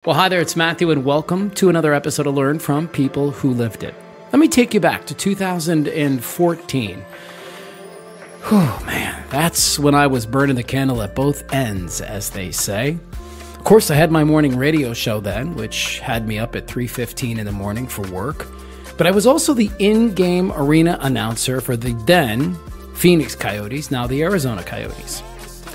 Well, hi there, it's Matthew, and welcome to another episode of Learn from People Who Lived It. Let me take you back to 2014. Oh, man, that's when I was burning the candle at both ends, as they say. Of course, I had my morning radio show then, which had me up at 3:15 in the morning for work. But I was also the in-game arena announcer for the then Phoenix Coyotes, now the Arizona Coyotes.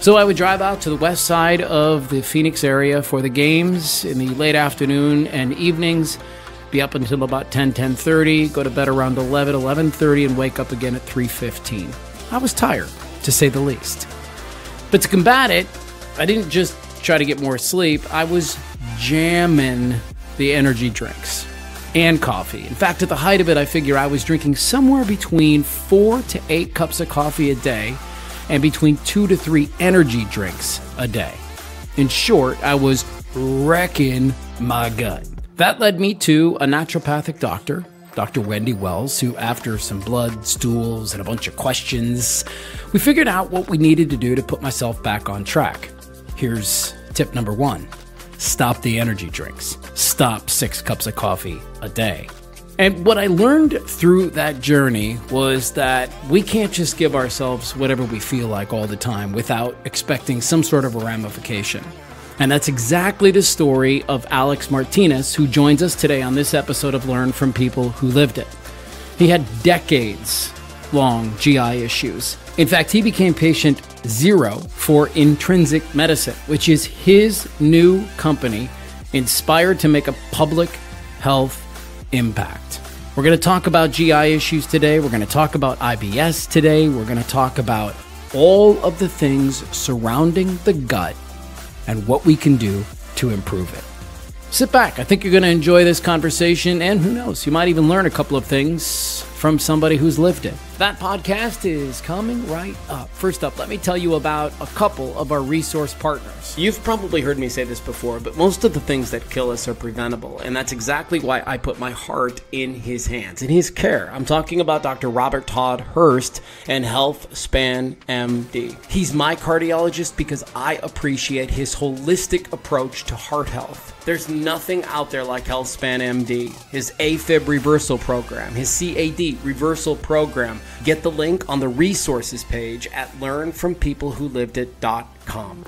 So I would drive out to the west side of the Phoenix area for the games in the late afternoon and evenings, be up until about 10:30, go to bed around 11:30, and wake up again at 3:15. I was tired, to say the least. But to combat it, I didn't just try to get more sleep, I was jamming the energy drinks and coffee. In fact, at the height of it, I figure I was drinking somewhere between 4 to 8 cups of coffee a day and between 2 to 3 energy drinks a day. In short, I was wrecking my gut. That led me to a naturopathic doctor, Dr. Wendy Wells, who after some blood, stools, and a bunch of questions, we figured out what we needed to do to put myself back on track. Here's tip number 1. Stop the energy drinks. Stop 6 cups of coffee a day. And what I learned through that journey was that we can't just give ourselves whatever we feel like all the time without expecting some sort of a ramification. And that's exactly the story of Alex Martinez, who joins us today on this episode of Learn from People Who Lived It. He had decades-long GI issues. In fact, he became patient 0 for Intrinsic Medicine, which is his new company inspired to make a public health impact. We're going to talk about GI issues today. We're going to talk about IBS today. We're going to talk about all of the things surrounding the gut and what we can do to improve it. Sit back. I think you're going to enjoy this conversation, and who knows, you might even learn a couple of things from somebody who's lived it. That podcast is coming right up. First up, let me tell you about a couple of our resource partners. You've probably heard me say this before, but most of the things that kill us are preventable, and that's exactly why I put my heart in his hands, in his care. I'm talking about Dr. Robert Todd Hurst and HealthSpan MD. He's my cardiologist because I appreciate his holistic approach to heart health. There's nothing out there like HealthSpan MD. His AFib reversal program, his CAD reversal program. Get the link on the resources page at learnfrompeoplewholivedit.com.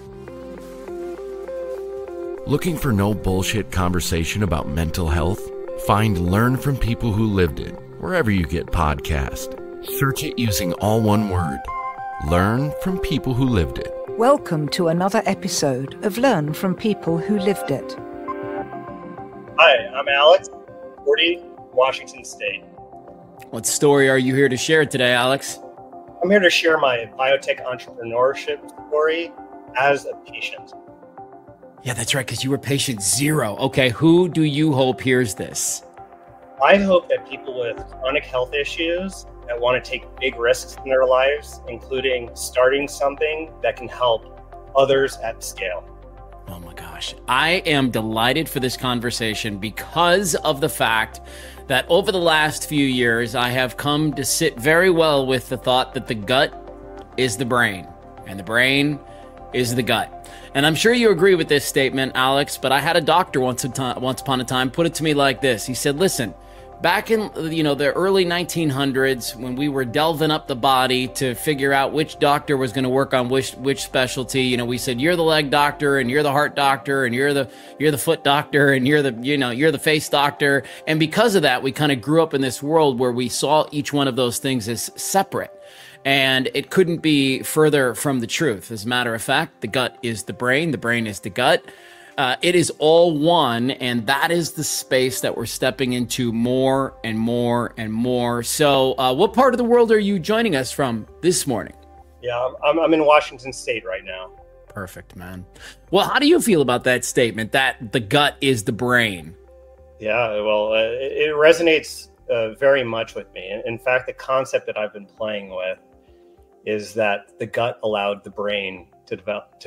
Looking for no bullshit conversation about mental health? Find Learn from People Who Lived It wherever you get podcasts. Search it using all one word. Learn from People Who Lived It. Welcome to another episode of Learn from People Who Lived It. Hi, I'm Alex, 40, Washington State. What story are you here to share today, Alex? I'm here to share my biotech entrepreneurship story as a patient. Yeah, that's right, because you were patient 0. Okay, who do you hope hears this? I hope that people with chronic health issues that want to take big risks in their lives, including starting something that can help others at scale. Oh my gosh. I am delighted for this conversation because of the fact that over the last few years, I have come to sit very well with the thought that the gut is the brain and the brain is the gut. And I'm sure you agree with this statement, Alex, but I had a doctor once upon a time put it to me like this. He said, listen, back in the early 1900s, when we were delving up the body to figure out which doctor was going to work on which specialty, we said you're the leg doctor and you're the heart doctor and you're the foot doctor and you're the face doctor. And because of that, we kind of grew up in this world where we saw each one of those things as separate. And it couldn't be further from the truth. As a matter of fact, the gut is the brain is the gut. It is all one, and that is the space that we're stepping into more and more and more. So what part of the world are you joining us from this morning? Yeah, I'm in Washington State right now. Perfect, man. Well, how do you feel about that statement, that the gut is the brain? Yeah, well, it resonates very much with me. In fact, the concept that I've been playing with is that the gut allowed the brain to develop,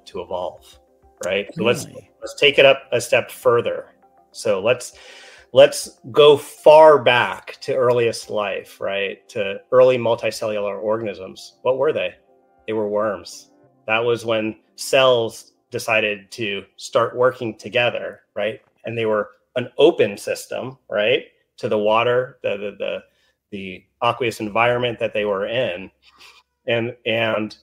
to evolve. Right. Really? So let's take it up a step further. So let's go far back to earliest life, right? To early multicellular organisms. What were they? They were worms. That was when cells decided to start working together right? And they were an open system, right, to the water, the aqueous environment that they were in. And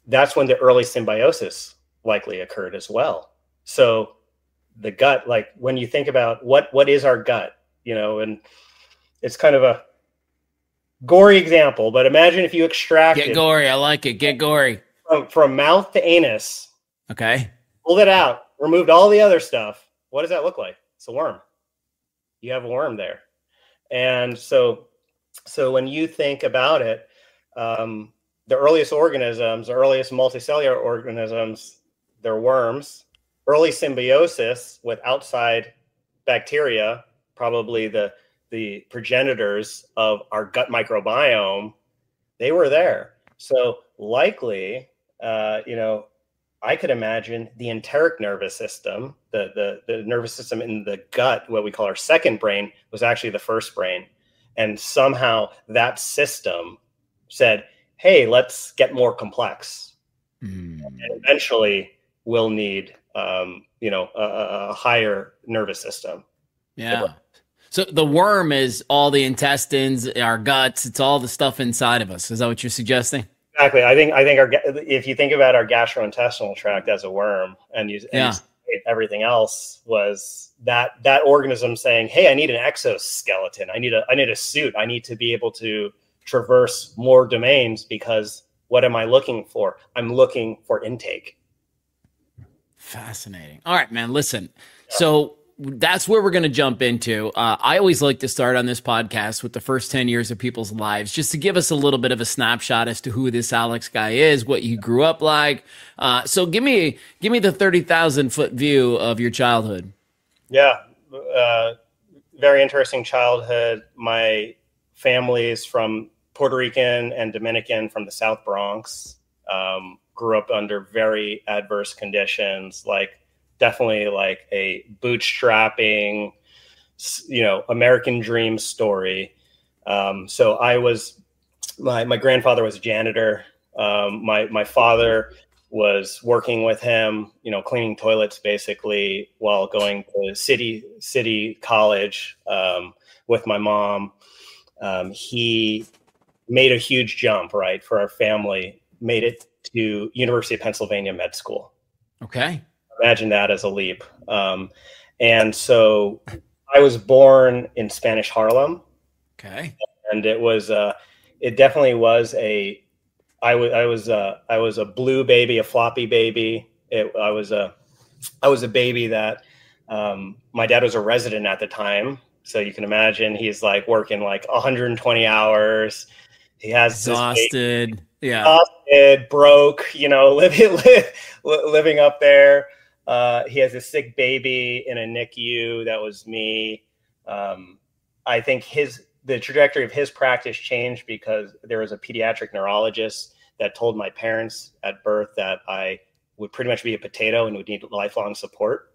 that's when the early symbiosis likely occurred as well. So the gut, like when you think about what is our gut, and it's kind of a gory example, but imagine if you extracted. Get gory. I like it. Get gory. From mouth to anus. Okay. Pulled it out, removed all the other stuff. What does that look like? It's a worm. You have a worm there. And so when you think about it, the earliest organisms, the earliest multicellular organisms, they're worms. Early symbiosis with outside bacteria, probably the progenitors of our gut microbiome, they were there. So likely, I could imagine the enteric nervous system, the nervous system in the gut, what we call our second brain, was actually the first brain. And somehow that system said, hey, let's get more complex. And eventually we'll need, a higher nervous system. Yeah. So the worm is all the intestines, our guts. It's all the stuff inside of us. Is that what you're suggesting? Exactly. I think if you think about our gastrointestinal tract as a worm, and everything else was that organism saying, "Hey, I need an exoskeleton. I need a suit. I need to be able to traverse more domains because what am I looking for? I'm looking for intake." Fascinating. All right, man. Listen. So that's where we're going to jump into. I always like to start on this podcast with the first 10 years of people's lives, just to give us a little bit of a snapshot as to who this Alex guy is, what you grew up like. So give me the 30,000 foot view of your childhood. Yeah. Very interesting childhood. My family is from Puerto Rican and Dominican from the South Bronx. Grew up under very adverse conditions, definitely like a bootstrapping, American dream story. So I was, my grandfather was a janitor. My father was working with him, cleaning toilets basically while going to city college with my mom. He made a huge jump, right, for our family, made it to University of Pennsylvania med school. Okay. Imagine that as a leap. And so I was born in Spanish Harlem. Okay. And it definitely was I was a blue baby, a floppy baby. I was a baby that, my dad was a resident at the time. So you can imagine he's working 120 hours. He has exhausted, broke, living up there. He has a sick baby in a NICU. That was me. I think the trajectory of his practice changed because there was a pediatric neurologist that told my parents at birth that I would pretty much be a potato and would need lifelong support.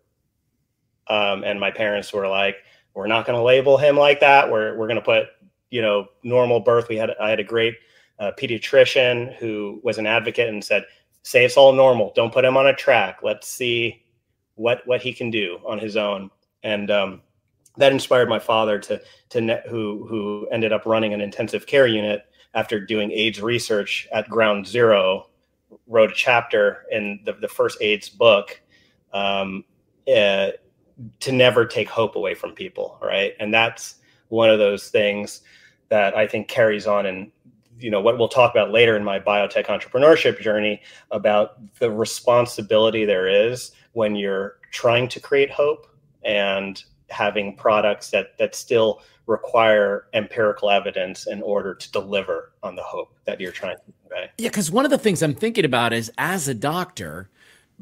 And my parents were like, we're not going to label him like that. We're going to put, normal birth. I had a great pediatrician who was an advocate and said, say it's all normal. Don't put him on a track. Let's see what he can do on his own. And that inspired my father who ended up running an intensive care unit after doing AIDS research at Ground Zero, wrote a chapter in the first AIDS book to never take hope away from people, right? And that's one of those things that I think carries on in what we'll talk about later in my biotech entrepreneurship journey about the responsibility there is when you're trying to create hope and having products that still require empirical evidence in order to deliver on the hope that you're trying to convey. Yeah, because one of the things I'm thinking about is, as a doctor,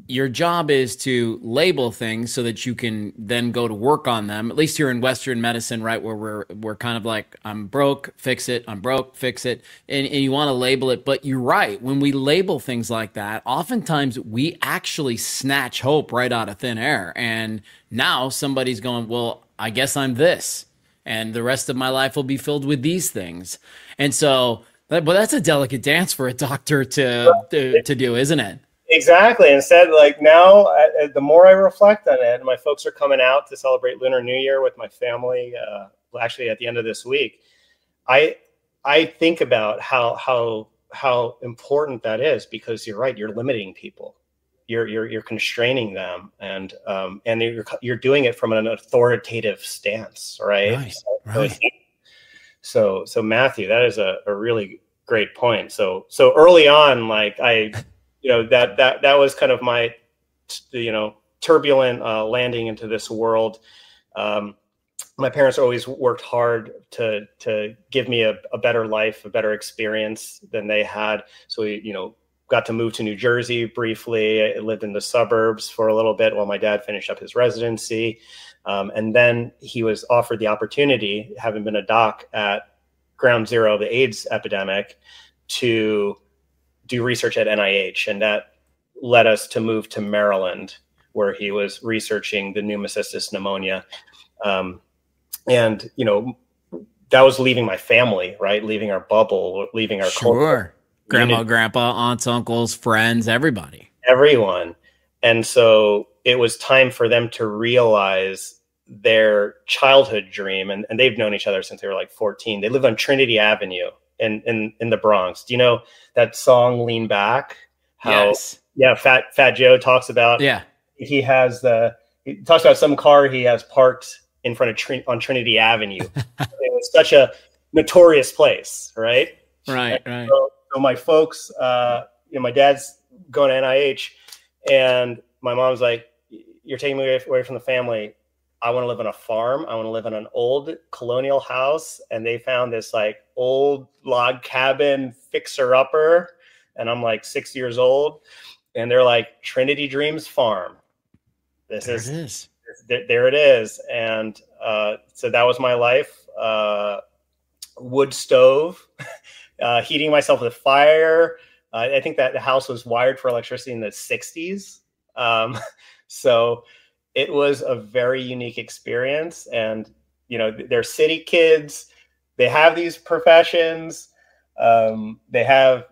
your job is to label things so that you can then go to work on them. At least here in Western medicine, right, where we're kind of like, I'm broke, fix it. I'm broke, fix it. And you want to label it. But you're right. When we label things like that, oftentimes we actually snatch hope right out of thin air. And now somebody's going, well, I guess I'm this, and the rest of my life will be filled with these things. And so, but that's a delicate dance for a doctor to do, isn't it? Exactly. Instead, like now, the more I reflect on it, my folks are coming out to celebrate Lunar New Year with my family. Actually, at the end of this week, I think about how important that is, because you're right. You're limiting people. You're constraining them, and you're doing it from an authoritative stance, right? Right. Right. So Matthew, that is a really great point. So early on, like that was kind of my, turbulent landing into this world. My parents always worked hard to give me a better life, a better experience than they had. So we, got to move to New Jersey briefly. I lived in the suburbs for a little bit while my dad finished up his residency. And then he was offered the opportunity, having been a doc at ground zero of the AIDS epidemic, to do research at NIH. And that led us to move to Maryland, where he was researching the pneumocystis pneumonia. And, that was leaving my family, right? Leaving our bubble, leaving our culture. Grandma, grandpa, aunts, uncles, friends, everybody. Everyone. And so it was time for them to realize their childhood dream. And they've known each other since they were like 14. They live on Trinity Avenue in the Bronx. Do you know that song, Lean Back? Yes. Yeah, Fat Joe talks about. Yeah. He talks about some car he has parked in front of on Trinity Avenue. It was such a notorious place, right? Right. So my folks, my dad's going to NIH, and my mom's like, "You're taking me away from the family. I want to live on a farm. I want to live in an old colonial house." And they found this like old log cabin fixer-upper, and I'm like 6 years old, and they're like, "Trinity Dreams Farm." There it is. And so that was my life. Wood stove, heating myself with fire. I think that the house was wired for electricity in the 60s. So it was a very unique experience. And, they're city kids. They have these professions. They have,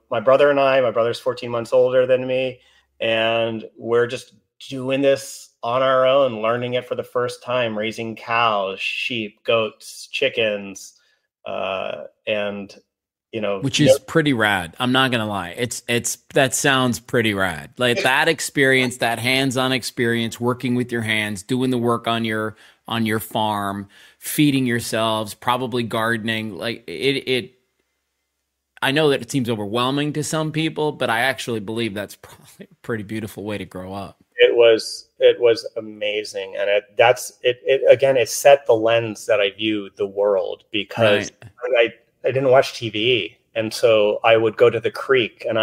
my brother and my brother's 14 months older than me. And we're just doing this on our own, learning it for the first time, raising cows, sheep, goats, chickens, which is pretty rad. I'm not gonna lie. That sounds pretty rad. Like that experience, that hands-on experience, working with your hands, doing the work on your farm, feeding yourselves, probably gardening. Like it. I know that it seems overwhelming to some people, but I actually believe that's probably a pretty beautiful way to grow up. It was amazing. And it set the lens that I viewed the world, because I didn't watch TV. And so I would go to the creek, and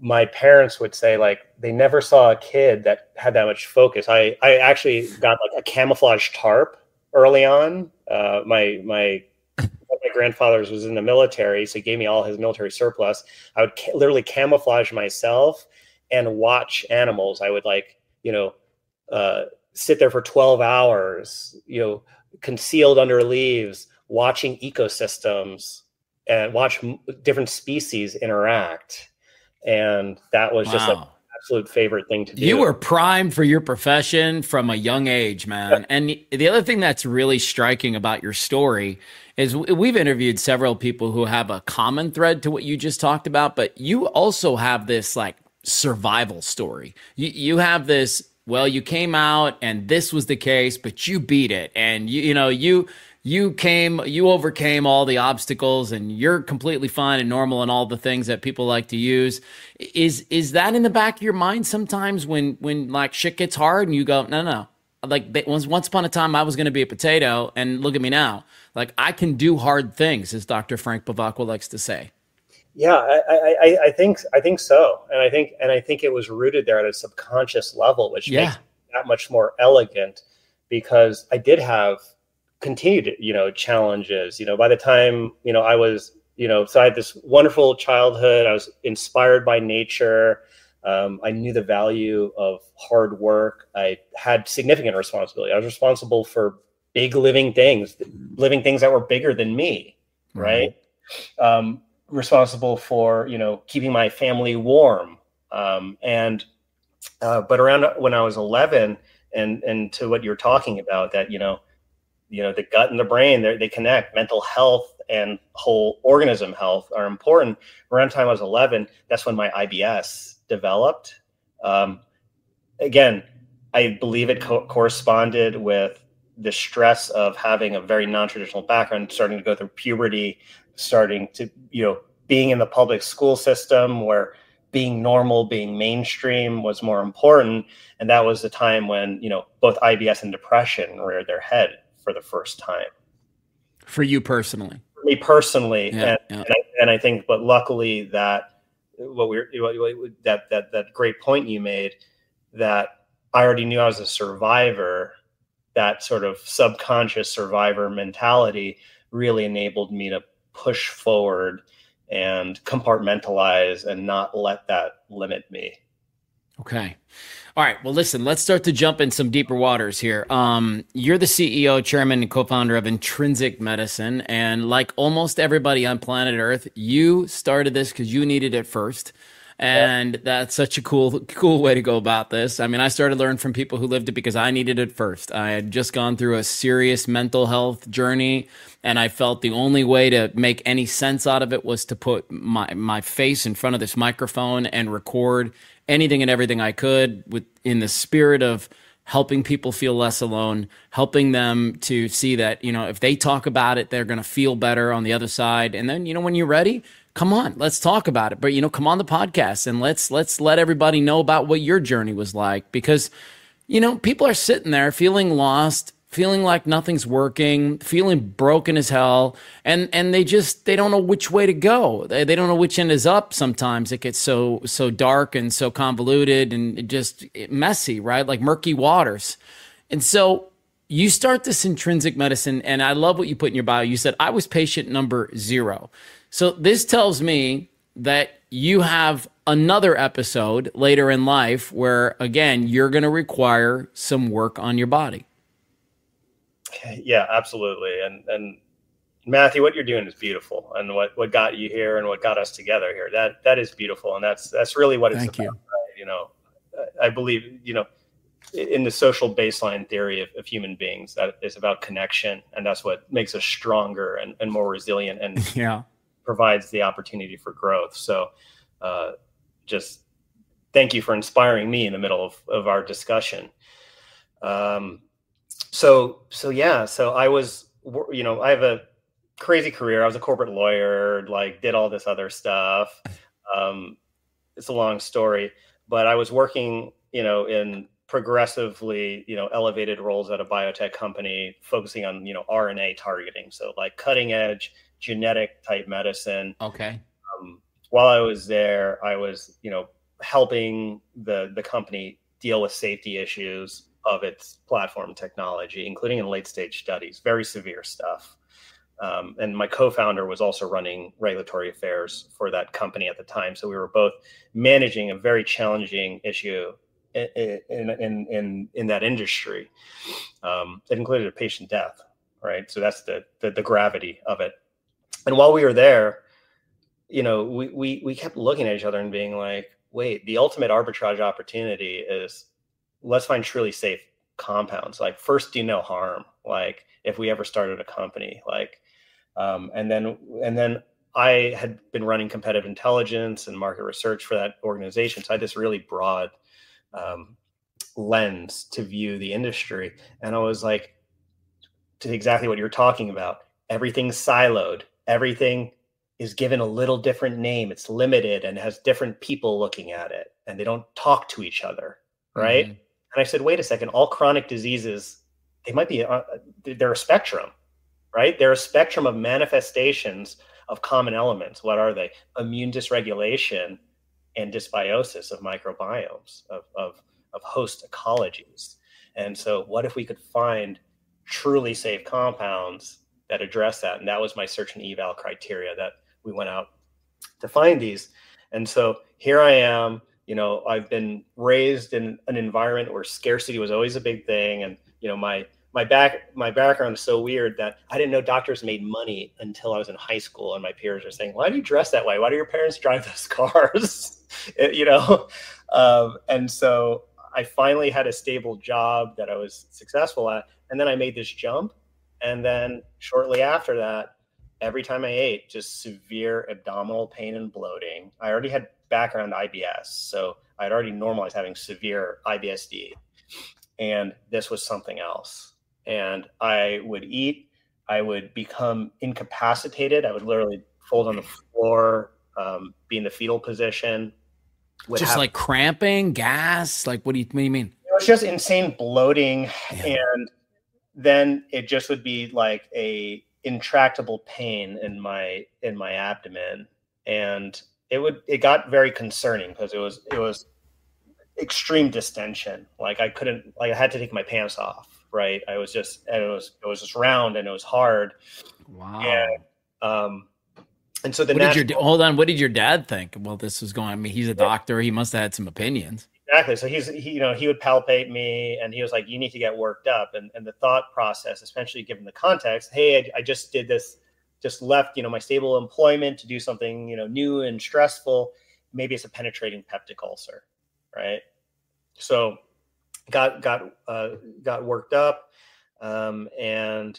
my parents would say, like, they never saw a kid that had that much focus. I actually got like a camouflage tarp early on. My grandfather's was in the military, so he gave me all his military surplus. I would literally camouflage myself and watch animals. I would sit there for 12 hours, concealed under leaves, watching ecosystems and watch different species interact. And that was just an absolute favorite thing to do. You were primed for your profession from a young age, man. And the other thing that's really striking about your story is we've interviewed several people who have a common thread to what you just talked about, but you also have this like survival story. You have this, well, you came out and this was the case, but you beat it. And you overcame all the obstacles, and you're completely fine and normal and all the things that people like to use. Is that in the back of your mind sometimes when like shit gets hard and you go, no. Like once upon a time I was going to be a potato, and look at me now. Like I can do hard things, as Dr. Frank Bavacqua likes to say. Yeah, I think so. And I think it was rooted there at a subconscious level, which makes it that much more elegant, because I did have continued, challenges, by the time, I was, so I had this wonderful childhood. I was inspired by nature. I knew the value of hard work. I had significant responsibility. I was responsible for big living things that were bigger than me. Right. Responsible for, keeping my family warm. But around when I was 11, and to what you're talking about, that, the gut and the brain, they connect. Mental health and whole organism health are important. Around the time I was 11, that's when my IBS developed. Again, I believe it corresponded with the stress of having a very non-traditional background, starting to go through puberty, starting to, being in the public school system where being normal, being mainstream was more important. And that was the time when, both IBS and depression reared their head for the first time. For you personally? For me personally. And I think, but luckily that that great point you made, that I already knew I was a survivor, that sort of subconscious survivor mentality really enabled me to push forward and compartmentalize and not let that limit me. Okay. All right. Well, listen, let's start to jump in some deeper waters here. You're the CEO, chairman, and co-founder of Intrinsic Medicine. And like almost everybody on planet Earth, you started this because you needed it first. And that's such a cool way to go about this. I mean, I started learning from people who lived it because I needed it first. I had just gone through a serious mental health journey, and I felt the only way to make any sense out of it was to put my face in front of this microphone and record anything and everything I could in the spirit of helping people feel less alone, helping them to see that, if they talk about it, they're going to feel better on the other side. And then, when you're ready, come on, let's talk about it. But, come on the podcast and let's let everybody know about what your journey was like, because, people are sitting there feeling lost, feeling like nothing's working, feeling broken as hell. And they don't know which way to go. They don't know which end is up. Sometimes it gets so dark and so convoluted and just messy, right? Like murky waters. And so you start this Intrinsic Medicine, and I love what you put in your bio. You said, I was patient number 0. So this tells me that you have another episode later in life where, again, you're going to require some work on your body. Yeah, absolutely. And Matthew, what you're doing is beautiful. And what got you here and what got us together here, that is beautiful. And that's really what it's about. Right? I believe, in the social baseline theory of human beings, that is about connection. And that's what makes us stronger and more resilient and provides the opportunity for growth. So just thank you for inspiring me in the middle of our discussion. So I was, I have a crazy career. I was a corporate lawyer, did all this other stuff. It's a long story, but I was working, in progressively, elevated roles at a biotech company focusing on, RNA targeting. So cutting edge genetic type medicine. Okay. While I was there, I was, helping the company deal with safety issues of its platform technology, including in late stage studies, very severe stuff. And my co-founder was also running regulatory affairs for that company at the time. So we were both managing a very challenging issue in that industry. It included a patient death, right? So that's the gravity of it. And while we were there, we kept looking at each other and being like, wait, the ultimate arbitrage opportunity is, let's find truly safe compounds. First, do no harm. If we ever started a company, and then I had been running competitive intelligence and market research for that organization. So I had this really broad lens to view the industry. And I was like, to exactly what you're talking about, everything's siloed. Everything is given a little different name. It's limited and has different people looking at it, and they don't talk to each other. Right. Mm-hmm. And I said, wait a second, all chronic diseases, they might be, they're a spectrum, right? They're a spectrum of manifestations of common elements. What are they? Immune dysregulation and dysbiosis of microbiomes, of host ecologies. And so what if we could find truly safe compounds that address that? And that was my search and eval criteria, that we went out to find these. And so here I am. I've been raised in an environment where scarcity was always a big thing. And, my background is so weird that I didn't know doctors made money until I was in high school, and my peers are saying, "Why do you dress that way? Why do your parents drive those cars?" And so I finally had a stable job that I was successful at, and then I made this jump, and then shortly after that, every time I ate, just severe abdominal pain and bloating. I already had background IBS, so I'd already normalized having severe IBSD, and this was something else. And I would eat, I would become incapacitated. I would literally fold on the floor, be in the fetal position. Just like cramping, gas? Like, what do you mean? It was just insane bloating. Yeah. And then it just would be like a intractable pain in my abdomen. And it got very concerning because it was extreme distension. Like I had to take my pants off. Right. It was just round and it was hard. Wow. And so hold on. What did your dad think? Well, this was going, I mean, he's a doctor. He must've had some opinions. Exactly. So he would palpate me and he was like, you need to get worked up. And the thought process, especially given the context, hey, I just did this, just left, my stable employment to do something, new and stressful. Maybe it's a penetrating peptic ulcer. Right. So got worked up, and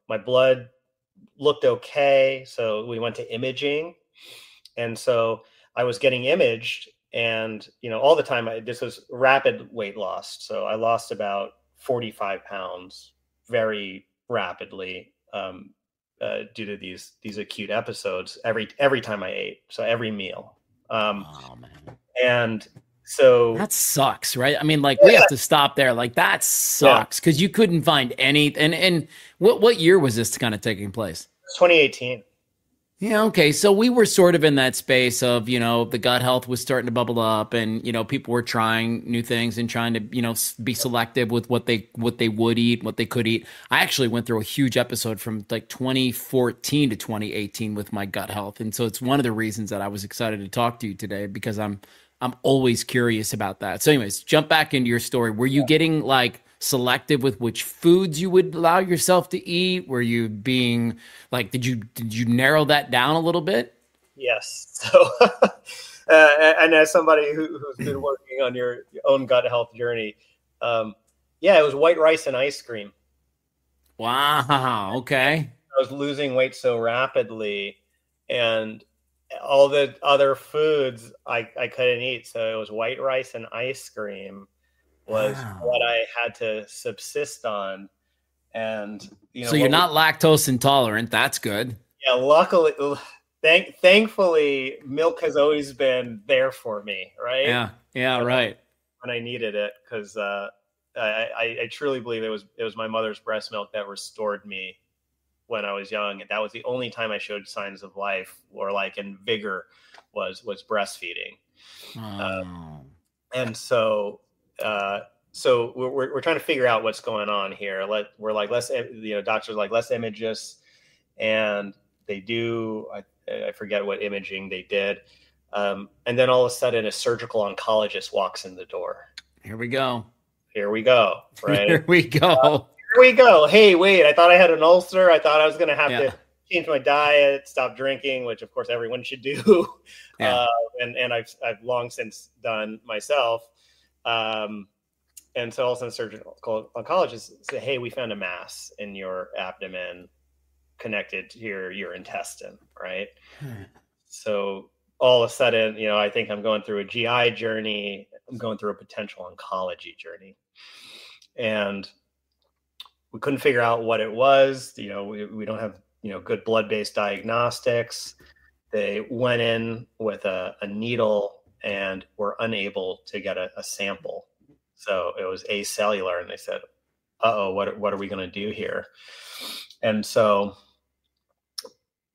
my blood looked okay, so we went to imaging, and so I was getting imaged, and all the time this was rapid weight loss, so I lost about 45 pounds very rapidly due to these acute episodes every time I ate, so every meal. Oh man. And so that sucks, right? I mean, like we have to stop there. Like that sucks because you couldn't find any. And what year was this kind of taking place? 2018. Yeah. Okay. So we were sort of in that space of, the gut health was starting to bubble up and, people were trying new things and trying to, be selective with what they would eat, what they could eat. I actually went through a huge episode from like 2014 to 2018 with my gut health. And so it's one of the reasons that I was excited to talk to you today because I'm always curious about that. So anyways, jump back into your story. Were you getting like selective with which foods you would allow yourself to eat? Were you being like, did you narrow that down a little bit? Yes. So, and as somebody who's been working on your own gut health journey, it was white rice and ice cream. Wow. Okay. I was losing weight so rapidly and all the other foods I couldn't eat. So it was white rice and ice cream was what I had to subsist on. And, so you're not lactose intolerant. That's good. Yeah. Luckily, thankfully milk has always been there for me. Right. Yeah. Yeah. Right. When I needed it. Cause, I truly believe it was my mother's breast milk that restored me when I was young, and that was the only time I showed signs of life or like in vigor was breastfeeding. And so we're trying to figure out what's going on here. Doctors are like, let's image this, and they do. I forget what imaging they did, and then all of a sudden, a surgical oncologist walks in the door. Here we go. Right. Here we go. Here we go. Hey, wait, I thought I had an ulcer. I thought I was going to have to change my diet, stop drinking, which of course everyone should do. Yeah. And I've long since done myself. And so all of a sudden surgical oncologists say, hey, we found a mass in your abdomen connected to your intestine. Right. So all of a sudden, I think I'm going through a GI journey. I'm going through a potential oncology journey. And we couldn't figure out what it was. We don't have, good blood-based diagnostics. They went in with a needle and were unable to get a sample. So it was acellular, and they said, uh-oh, what are we going to do here? And so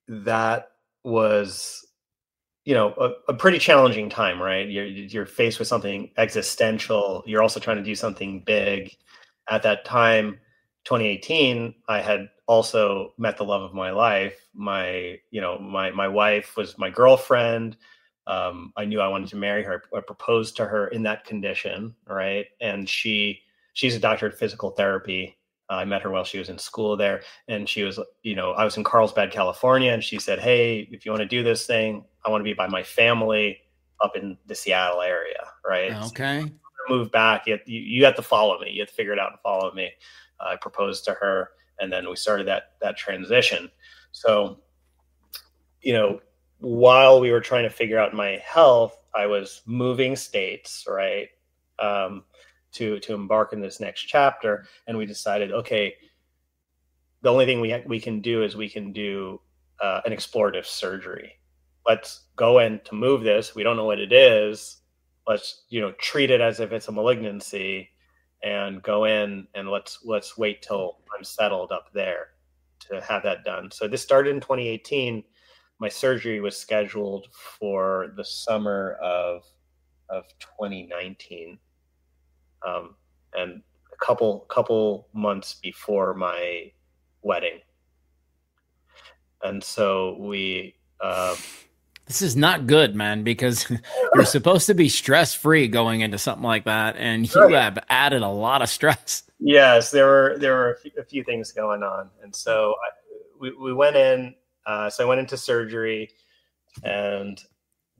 that was, a pretty challenging time, right? You're faced with something existential. You're also trying to do something big. At that time, 2018, I had also met the love of my life. My wife was my girlfriend. I knew I wanted to marry her. I proposed to her in that condition, right? And she's a doctor of physical therapy. I met her while she was in school there, and she was, I was in Carlsbad, California, and she said, "Hey, if you want to do this thing, I want to be by my family up in the Seattle area, right? Okay. So move back. You have to follow me. You have to figure it out and follow me." I proposed to her, and then we started that transition. So, while we were trying to figure out my health, I was moving states, right? To embark in this next chapter, and we decided, okay, the only thing we can do is we can do an explorative surgery. Let's go in to move this. We don't know what it is. Let's treat it as if it's a malignancy, and go in and let's wait till I'm settled up there to have that done. So this started in 2018. My surgery was scheduled for the summer of 2019. And a couple months before my wedding. And so this is not good, man, because you're supposed to be stress-free going into something like that, and you have added a lot of stress. Yes, there were a few things going on, and so we went in. So I went into surgery, and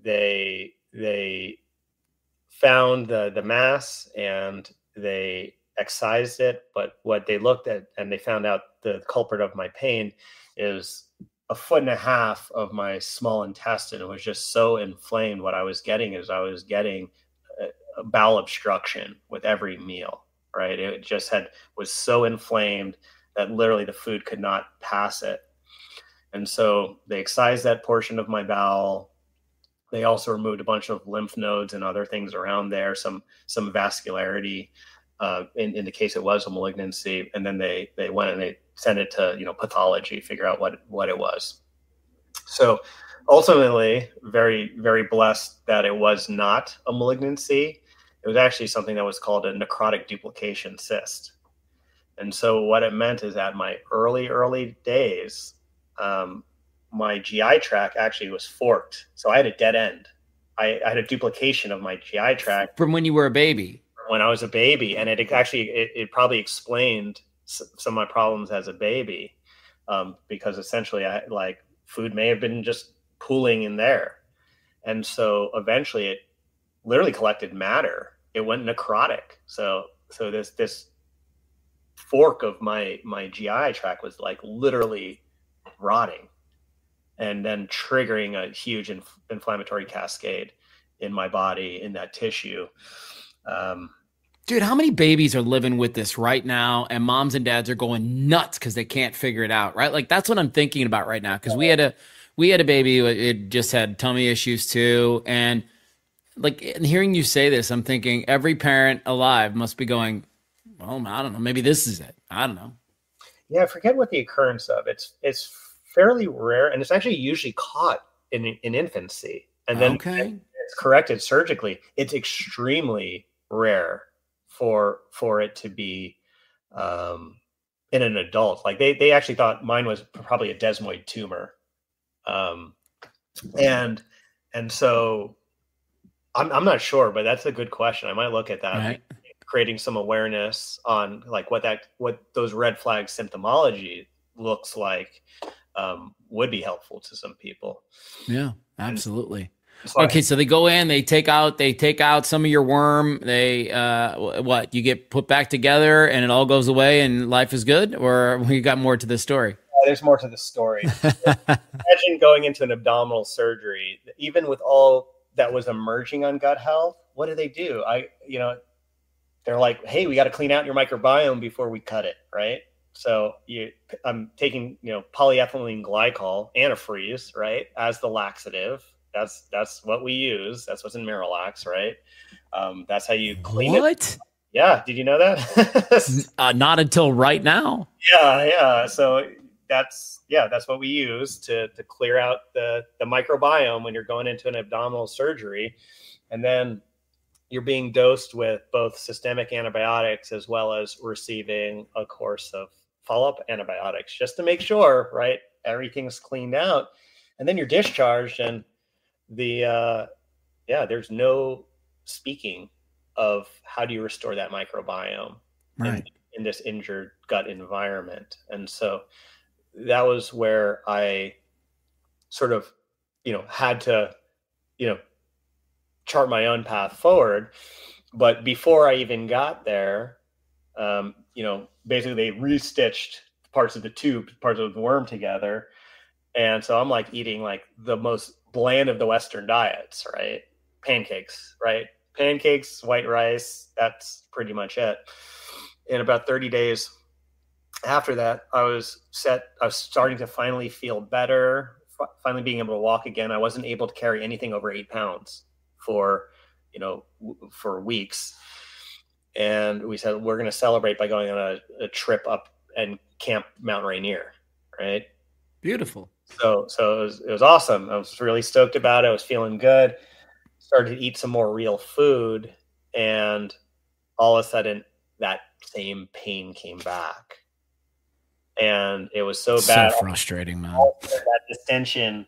they found the mass, and they excised it. But what they looked at, and they found out the culprit of my pain is 1.5 feet of my small intestine. It was just so inflamed. What I was getting is a bowel obstruction with every meal, right? It just was so inflamed that literally the food could not pass it. And so they excised that portion of my bowel. They also removed a bunch of lymph nodes and other things around there, some vascularity, in the case it was a malignancy. And then they went and they sent it to pathology, figure out what it was. So ultimately, very, very blessed that it was not a malignancy. It was actually something that was called a necrotic duplication cyst. And so what it meant is that my early days, my GI tract actually was forked. So I had a dead end. I had a duplication of my GI tract. From when you were a baby? When I was a baby. And it probably explained some of my problems as a baby, because essentially food may have been just pooling in there. And so eventually it literally collected matter. It went necrotic. So this fork of my GI tract was literally rotting, and then triggering a huge inflammatory cascade in my body, in that tissue. Dude, how many babies are living with this right now, and moms and dads are going nuts because they can't figure it out, right? That's what I'm thinking about right now, because we had a baby. It just had tummy issues too, and hearing you say this, I'm thinking every parent alive must be going, well, I don't know, maybe this is it. I don't know. Yeah, I forget what the occurrence of. It's fairly rare, and it's actually usually caught in infancy, and then it's corrected surgically. It's extremely rare for it to be in an adult. They actually thought mine was probably a desmoid tumor, and so I'm not sure, but that's a good question. I might look at that. Right. Creating some awareness on what those red flag symptomology looks like would be helpful to some people. Yeah, absolutely. Okay, so they go in, they take out some of your worm. They you get put back together and it all goes away and life is good, or we got more to this story? There's more to the story. Imagine going into an abdominal surgery, even with all that was emerging on gut health. What do? They're like, hey, we got to clean out your microbiome before we cut it, right? So I'm taking, polyethylene glycol, antifreeze, right, as the laxative. That's what we use. That's what's in Miralax, right? That's how you clean it. What? Yeah. Did you know that? Not until right now. Yeah. So that's what we use to clear out the microbiome when you're going into an abdominal surgery. And then you're being dosed with both systemic antibiotics as well as receiving a course of follow-up antibiotics just to make sure, right, everything's cleaned out. And then you're discharged, and there's no speaking of how do you restore that microbiome right in this injured gut environment. And so that was where I sort of, had to, chart my own path forward. But before I even got there, basically they restitched parts of the tube, parts of the worm together. And so I'm like eating like the most bland of the Western diets, right? Pancakes, right? Pancakes, white rice, that's pretty much it. In about 30 days after that, I was starting to finally feel better, finally being able to walk again. I wasn't able to carry anything over 8 pounds for weeks. And we said, we're going to celebrate by going on a trip up and camp Mount Rainier, right? Beautiful. So it was awesome. I was really stoked about it. I was feeling good. Started to eat some more real food, and all of a sudden that same pain came back. And it was so bad. So frustrating, man. That distension,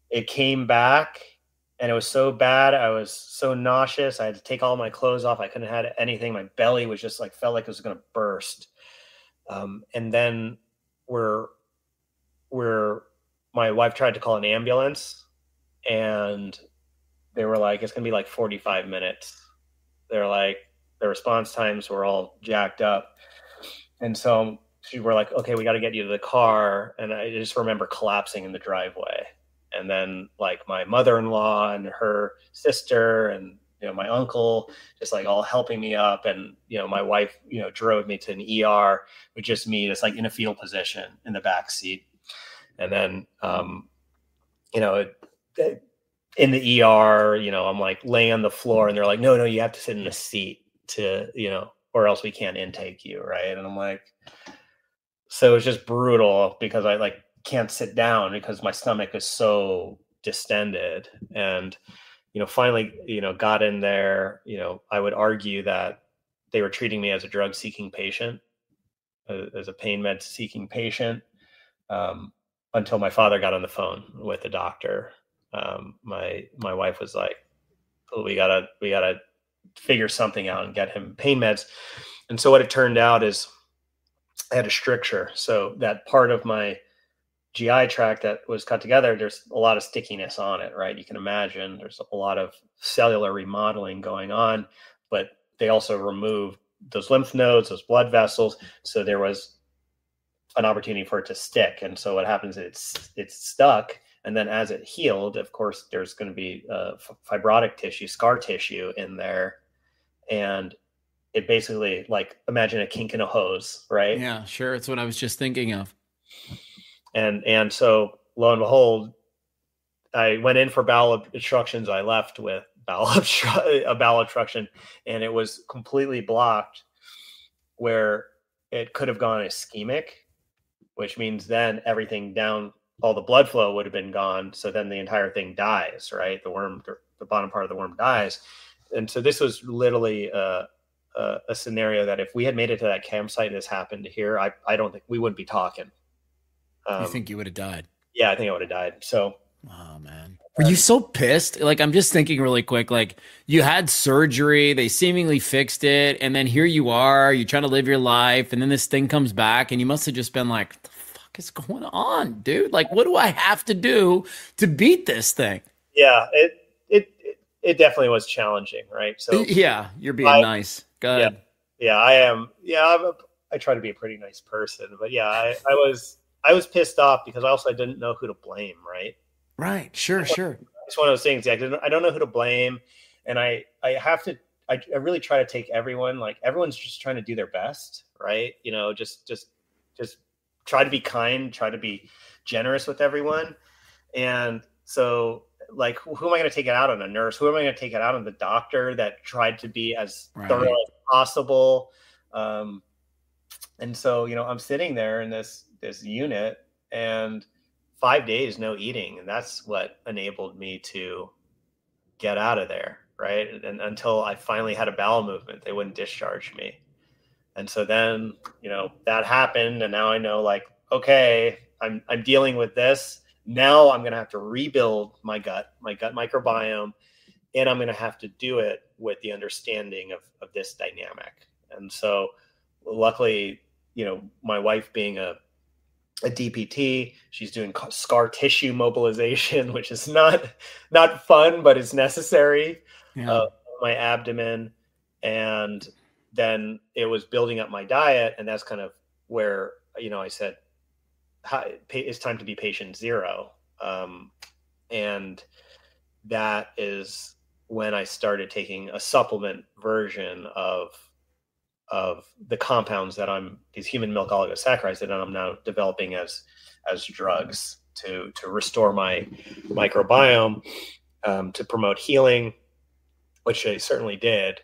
it came back, and it was so bad. I was so nauseous. I had to take all my clothes off. I couldn't have anything. My belly was just like, felt like it was going to burst. And then my wife tried to call an ambulance, and they were like, it's going to be like 45 minutes. They're like, the response times were all jacked up. And so we're like, okay, we got to get you to the car. And I just remember collapsing in the driveway. And then like my mother-in-law and her sister and, my uncle just like all helping me up. And, my wife, drove me to an ER with just me, just like in a fetal position in the back seat. And then, in the ER, I'm like laying on the floor, and they're like, no, you have to sit in a seat to, or else we can't intake you. Right. And I'm like, so it's just brutal because I like can't sit down because my stomach is so distended. And, finally, got in there, I would argue that they were treating me as a drug seeking patient, as a pain med seeking patient, until my father got on the phone with the doctor. My wife was like, oh, we gotta figure something out and get him pain meds. And so what it turned out is I had a stricture. So that part of my GI tract that was cut together, there's a lot of stickiness on it, right? You can imagine there's a lot of cellular remodeling going on, but they also removed those lymph nodes, those blood vessels. So there was an opportunity for it to stick. And so what happens is it's stuck. And then as it healed, of course, there's going to be fibrotic tissue, scar tissue in there. And it basically, like, imagine a kink in a hose, right? Yeah, sure. It's what I was just thinking of. And so lo and behold, I went in for bowel obstructions. I left with a bowel obstruction, and it was completely blocked where it could have gone ischemic, which means then everything down, all the blood flow would have been gone. So then the entire thing dies, right? The bottom part of the worm dies. And so this was literally a scenario that if we had made it to that campsite and this happened here, I don't think we wouldn't be talking. You think you would have died? Yeah, I think I would have died. So, oh man, were you so pissed? Like, I'm just thinking really quick, like you had surgery, they seemingly fixed it. And then here you are, you're trying to live your life. And then this thing comes back, and you must've just been like, what the fuck is going on, dude? Like, what do I have to do to beat this thing? Yeah, it definitely was challenging. Right. So yeah, you're being nice. Go ahead. Yeah, I am. Yeah. I try to be a pretty nice person, but yeah, I was pissed off because I didn't know who to blame. Right. Right. Sure. It's one of those things. I don't know who to blame. And I really try to take everyone, like everyone's just trying to do their best. Right. Just try to be kind, try to be generous with everyone. And so, like, who am I going to take it out on? A nurse? Who am I going to take it out on? The doctor that tried to be as thorough as possible. And so, I'm sitting there in this unit, and 5 days, no eating. And that's what enabled me to get out of there. Right. And until I finally had a bowel movement, they wouldn't discharge me. And so then, that happened. And now I know, like, okay, I'm dealing with this. Now I'm going to have to rebuild my gut microbiome, and I'm going to have to do it with the understanding of this dynamic. And so luckily, my wife being a DPT, she's doing scar tissue mobilization, which is not fun, but is necessary. Yeah. My abdomen, and then it was building up my diet, and that's kind of where I said it's time to be patient zero, and that is when I started taking a supplement version of the compounds these human milk oligosaccharides that I'm now developing as drugs to restore my microbiome, to promote healing, which I certainly did,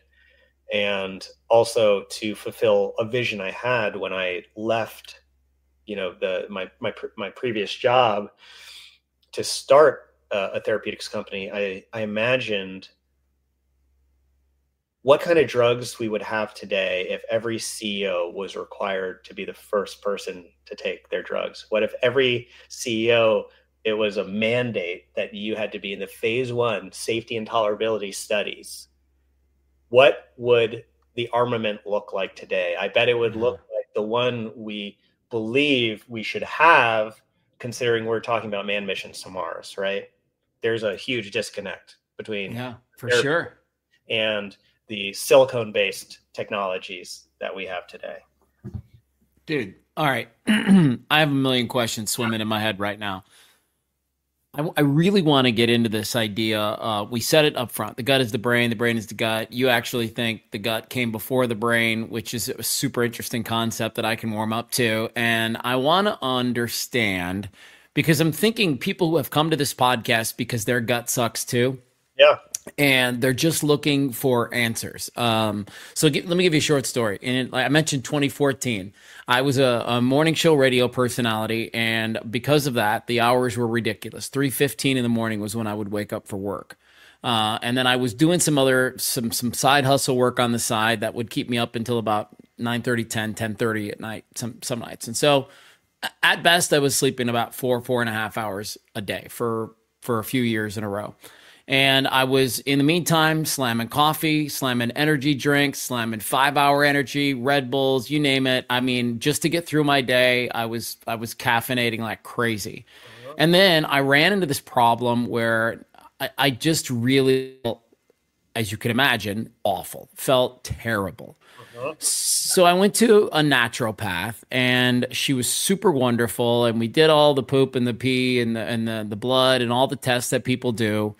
and also to fulfill a vision I had when I left, my previous job to start a therapeutics company. I imagined what kind of drugs we would have today if every CEO was required to be the first person to take their drugs. What if every CEO, it was a mandate that you had to be in the phase 1 safety and tolerability studies? What would the armament look like today? I bet it would look like the one we believe we should have, considering we're talking about manned missions to Mars, right? There's a huge disconnect between sure, and the silicone-based technologies that we have today. Dude, all right. I have a million questions swimming in my head right now. I really want to get into this idea. We said it up front. The gut is the brain is the gut. You actually think the gut came before the brain, which is a super interesting concept that I can warm up to. And I want to understand, because I'm thinking people who have come to this podcast because their gut sucks too. Yeah. And they're just looking for answers. Let me give you a short story. And I mentioned 2014. I was a morning show radio personality, and because of that, the hours were ridiculous. 3:15 in the morning was when I would wake up for work. And then I was doing some side hustle work on the side that would keep me up until about 9:30, 10:30 at night, some nights. And so at best, I was sleeping about 4.5 hours a day for a few years in a row. And I was, in the meantime, slamming coffee, slamming energy drinks, slamming 5-hour energy, Red Bulls, you name it. I mean, just to get through my day, I was caffeinating like crazy. And then I ran into this problem where I just really, as you can imagine, awful, felt terrible. So I went to a naturopath, and she was super wonderful. And we did all the poop and the pee and the blood and all the tests that people do.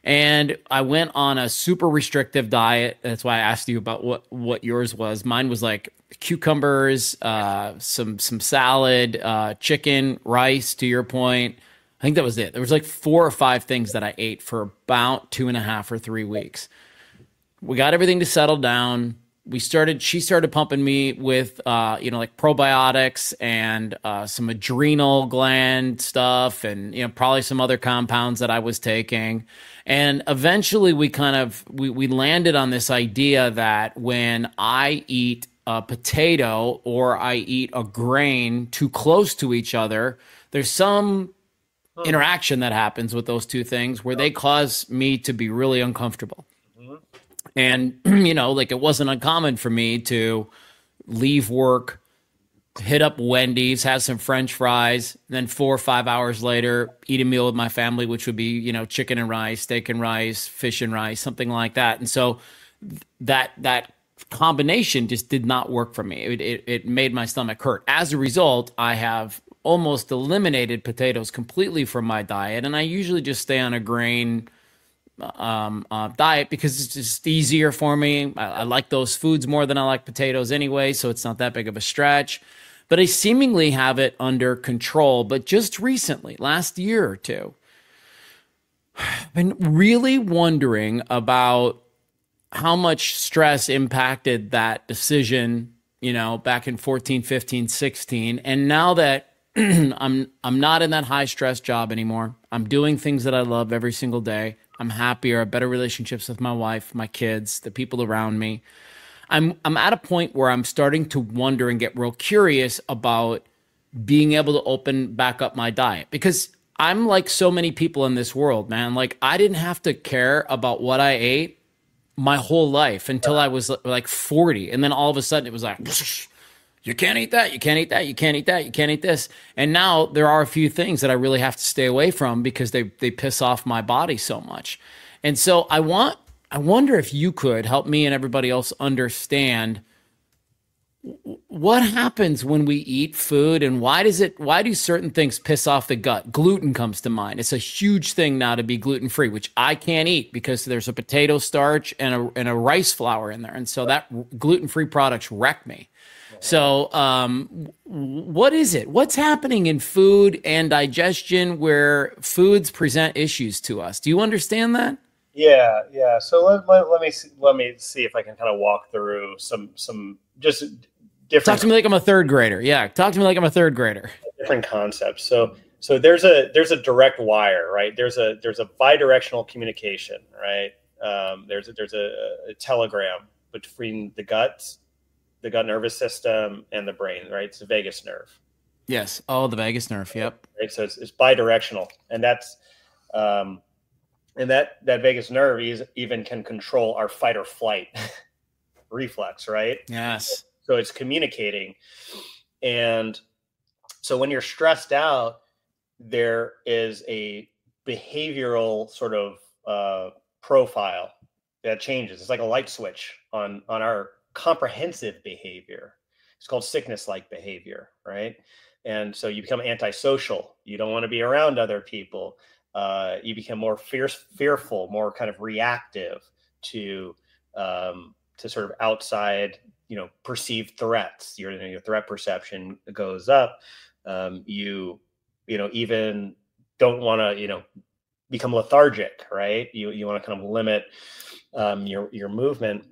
And I went on a super restrictive diet. That's why I asked you about what yours was. Mine was like cucumbers, some salad, chicken, rice, to your point. I think that was it. There was like 4 or 5 things that I ate for about 2.5 or 3 weeks. We got everything to settle down. She started pumping me with, like probiotics and some adrenal gland stuff, and, probably some other compounds that I was taking. And eventually we landed on this idea that when I eat a potato or I eat a grain too close to each other, there's some interaction that happens with those two things where they cause me to be really uncomfortable. And, it wasn't uncommon for me to leave work, hit up Wendy's, have some French fries, then 4 or 5 hours later, eat a meal with my family, which would be, chicken and rice, steak and rice, fish and rice, something like that. And so that combination just did not work for me. It made my stomach hurt. As a result, I have almost eliminated potatoes completely from my diet. And I usually just stay on a grain diet because it's just easier for me. I like those foods more than I like potatoes anyway, so it's not that big of a stretch. But I seemingly have it under control. But just recently, last year or two, I've been really wondering about how much stress impacted that decision, back in 14, 15, 16. And now that I'm not in that high stress job anymore, I'm doing things that I love every single day. I'm happier, I have better relationships with my wife, my kids, the people around me. I'm at a point where I'm starting to wonder and get real curious about being able to open back up my diet, because I'm like so many people in this world, man. Like, I didn't have to care about what I ate my whole life until I was like 40. And then all of a sudden it was like, You can't eat that. You can't eat that. You can't eat that. You can't eat this. And now there are a few things that I really have to stay away from because they piss off my body so much. And so I wonder if you could help me and everybody else understand what happens when we eat food and why do certain things piss off the gut? Gluten comes to mind. It's a huge thing now to be gluten-free, which I can't eat because there's a potato starch and a rice flour in there. And so that gluten-free products wreck me. So what is it? What's happening in food and digestion where foods present issues to us? Do you understand that? Yeah. So let me see if I can kind of walk through some just different. Talk to me like I'm a third grader. Yeah, talk to me like I'm a third grader. Different concepts. So there's a direct wire, right? There's a bidirectional communication, right? There's a telegram between the gut nervous system and the brain, right? It's the vagus nerve. Yes. Oh, the vagus nerve. Yep. Right. So it's bidirectional, and that's and that vagus nerve even can control our fight or flight reflex, right? Yes. So it's communicating, and so when you're stressed out, there is a behavioral sort of profile that changes. It's like a light switch on our comprehensive behavior. It's called sickness-like behavior, right? And so you become antisocial. You don't want to be around other people. You become more fearful, more kind of reactive to sort of outside, perceived threats. Your threat perception goes up. You even don't want to, become lethargic, right? You want to kind of limit your movement.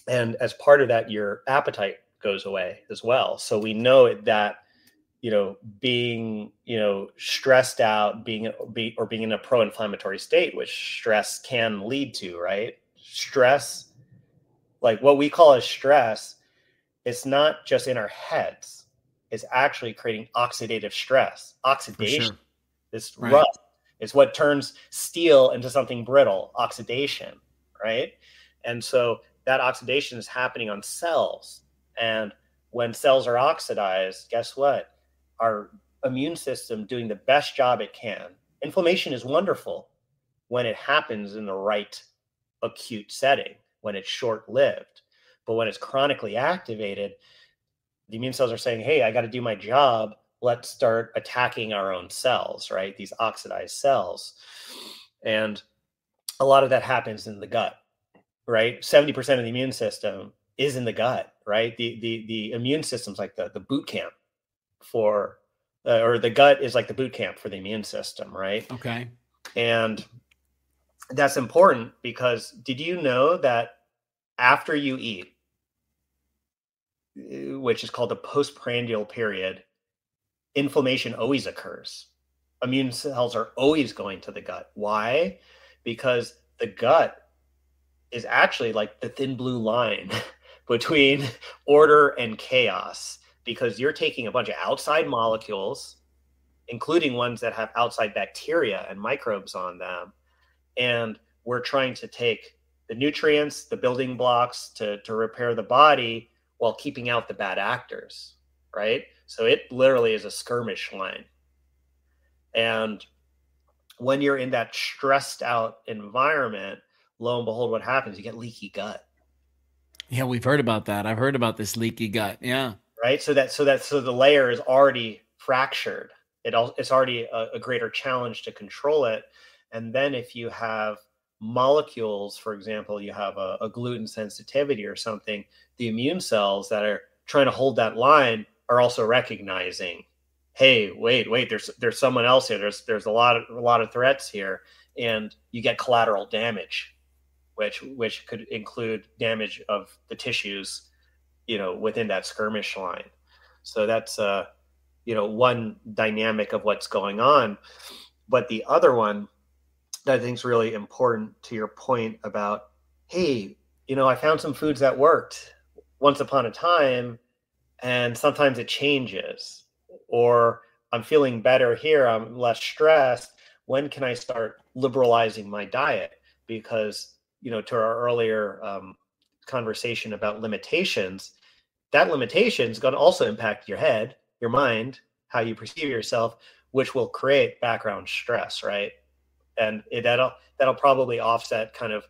And as part of that, your appetite goes away as well. So we know that, being, stressed out, being in a pro-inflammatory state, which stress can lead to, right? Stress, like what we call as stress, it's not just in our heads. It's actually creating oxidative stress. Oxidation, sure. This right. rust is what turns steel into something brittle. Oxidation, right? And so that oxidation is happening on cells. And when cells are oxidized, guess what? Our immune system doing the best job it can. Inflammation is wonderful when it happens in the right acute setting, when it's short-lived. But when it's chronically activated, the immune cells are saying, hey, I got to do my job. Let's start attacking our own cells, right? These oxidized cells. And a lot of that happens in the gut. Right, 70% of the immune system is in the gut. Right, the immune system's like the boot camp for, or the gut is like the boot camp for the immune system. Right. Okay. And that's important because did you know that after you eat, which is called the postprandial period, inflammation always occurs. Immune cells are always going to the gut. Why? Because the gut is actually like the thin blue line between order and chaos, because you're taking a bunch of outside molecules, including ones that have outside bacteria and microbes on them. And we're trying to take the nutrients, the building blocks to repair the body while keeping out the bad actors, right? So it literally is a skirmish line. And when you're in that stressed out environment, lo and behold, what happens? You get leaky gut. Yeah, we've heard about that. I've heard about this leaky gut. Yeah. Right. So the layer is already fractured. It's already a greater challenge to control it. And then if you have molecules, for example, you have a gluten sensitivity or something, the immune cells that are trying to hold that line are also recognizing, hey, wait, there's someone else here. There's a lot of threats here, and you get collateral damage, which could include damage of the tissues, within that skirmish line. So that's one dynamic of what's going on. But the other one that I think is really important to your point about, hey, I found some foods that worked once upon a time, and sometimes it changes, or I'm feeling better here, I'm less stressed. When can I start liberalizing my diet? Because, to our earlier conversation about limitations, that limitation is going to also impact your head, your mind, how you perceive yourself, which will create background stress, right? And that'll probably offset kind of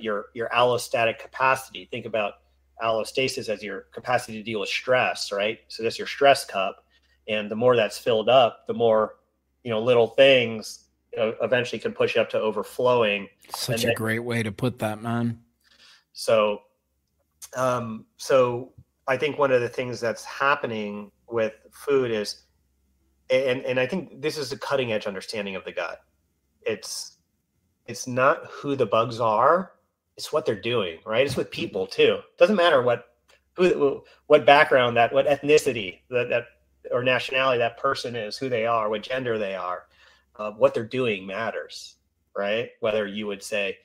your allostatic capacity. Think about allostasis as your capacity to deal with stress, right? So that's your stress cup, and the more that's filled up, the more little things eventually can push you up to overflowing. Such a great way to put that, man. So, so I think one of the things that's happening with food is, and I think this is a cutting edge understanding of the gut. It's not who the bugs are, it's what they're doing, right? It's with people too. It doesn't matter what background, what ethnicity that or nationality that person is, who they are, what gender they are. What they're doing matters, right? Whether you would say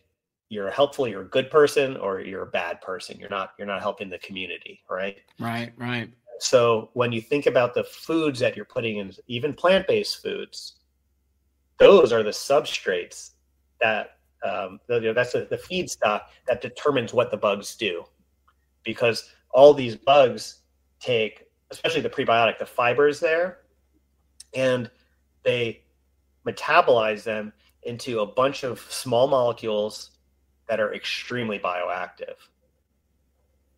you're helpful, you're a good person, or you're a bad person. You're not helping the community, right? Right. So when you think about the foods that you're putting in, even plant-based foods, those are the substrates that that's the feedstock that determines what the bugs do, because all these bugs take, especially the prebiotic, the fibers there, and they metabolize them into a bunch of small molecules that are extremely bioactive.